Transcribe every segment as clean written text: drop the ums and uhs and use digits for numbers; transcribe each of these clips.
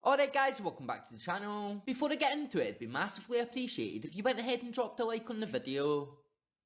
Alright guys, welcome back to the channel. Before I get into it, it'd be massively appreciated if you went ahead and dropped a like on the video.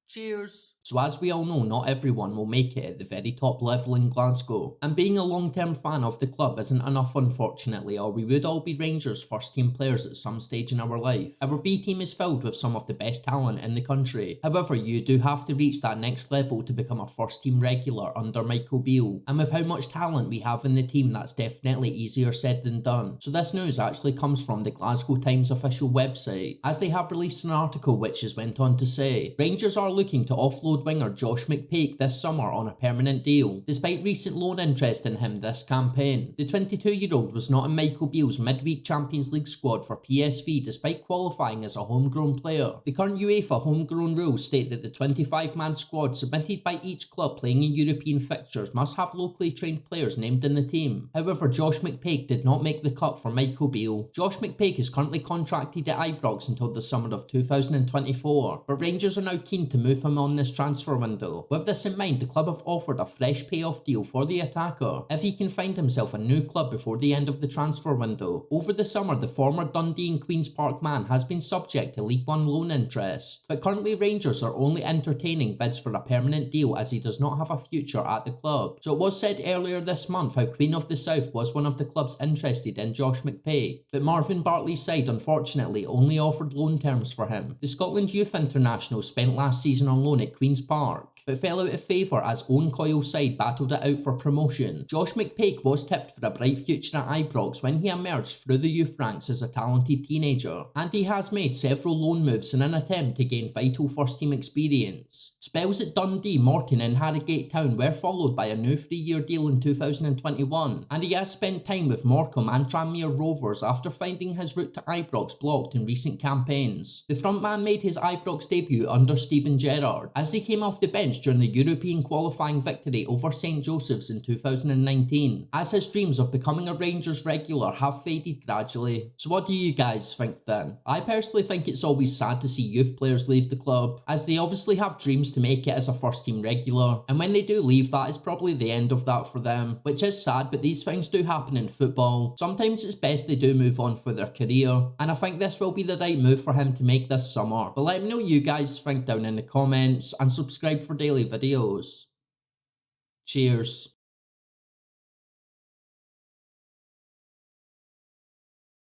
Cheers. So as we all know, not everyone will make it at the very top level in Glasgow, and being a long-term fan of the club isn't enough unfortunately, or we would all be Rangers first team players at some stage in our life. Our B team is filled with some of the best talent in the country. However, you do have to reach that next level to become a first team regular under Michael Beale, and with how much talent we have in the team, that's definitely easier said than done. So this news actually comes from the Glasgow Times official website, as they have released an article which has went on to say, Rangers are looking to offload winger Josh McPake this summer on a permanent deal, despite recent loan interest in him this campaign. The 22-year-old was not in Michael Beale's midweek Champions League squad for PSV despite qualifying as a homegrown player. The current UEFA homegrown rules state that the 25-man squad submitted by each club playing in European fixtures must have locally trained players named in the team. However, Josh McPake did not make the cut for Michael Beale. Josh McPake is currently contracted at Ibrox until the summer of 2024, but Rangers are now keen to move him on this transfer window. With this in mind, the club have offered a fresh payoff deal for the attacker if he can find himself a new club before the end of the transfer window. Over the summer, the former Dundee and Queen's Park man has been subject to League One loan interest, but currently Rangers are only entertaining bids for a permanent deal as he does not have a future at the club. So it was said earlier this month how Queen of the South was one of the clubs interested in Josh McPake, but Marvin Bartley's side unfortunately only offered loan terms for him. The Scotland Youth International spent last season on loan at Queen's Park, but fell out of favour as Owen Coyle's side battled it out for promotion. Josh McPake was tipped for a bright future at Ibrox when he emerged through the youth ranks as a talented teenager, and he has made several loan moves in an attempt to gain vital first team experience. Spells at Dundee, Morton and Harrogate Town were followed by a new 3-year deal in 2021, and he has spent time with Morecambe and Tranmere Rovers after finding his route to Ibrox blocked in recent campaigns. The frontman made his Ibrox debut under Steven Gerrard, as he came off the bench during the European qualifying victory over St Joseph's in 2019, as his dreams of becoming a Rangers regular have faded gradually. So what do you guys think then? I personally think it's always sad to see youth players leave the club, as they obviously have dreams to make it as a first team regular, and when they do leave, that is probably the end of that for them, which is sad, but these things do happen in football. Sometimes it's best they do move on for their career, and I think this will be the right move for him to make this summer. But let me know what you guys think down in the comments, and subscribe for daily videos. Cheers.